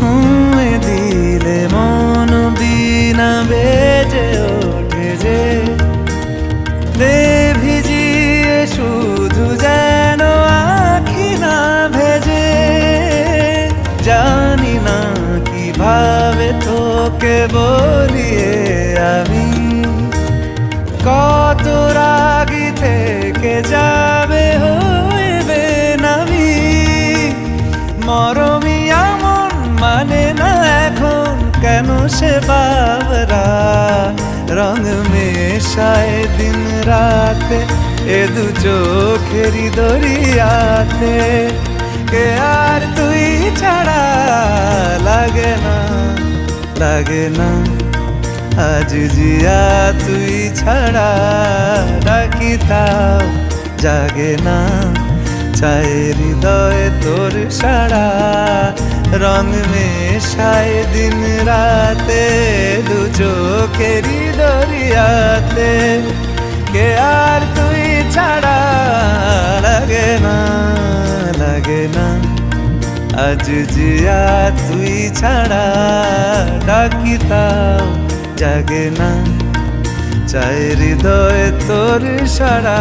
ছুঁয়ে দিলে মন বিনা বেজে ওঠে যে দে ভিজিয়ে শুধু যেন আখি না ভেজে। জানি না কিভাবে তোকে বলিয়ে আমি কত রাগি থেকে যাবে হইবে নামি। মরমি এমন মানে না এখন কেন সে বাবরা রং মেশায় দিন রাতে এ দু চোখেরি দরিয়াতে। কে আর তুই ছাড়া লাগে না লাগে না আজ জিয়া তুই ছাড়া ডাকি তাও জাগে না। চায় হৃদয় তোর সারা রং মেশায় দিন রাতে দু চোখেরি দরিয়াতে। কে আর তুই ছাড়া লাগে না লাগে না আজ জিয়া তুই ছাড়া ডাকি তাও জাগে না। চায় হৃদয় তোর সারা।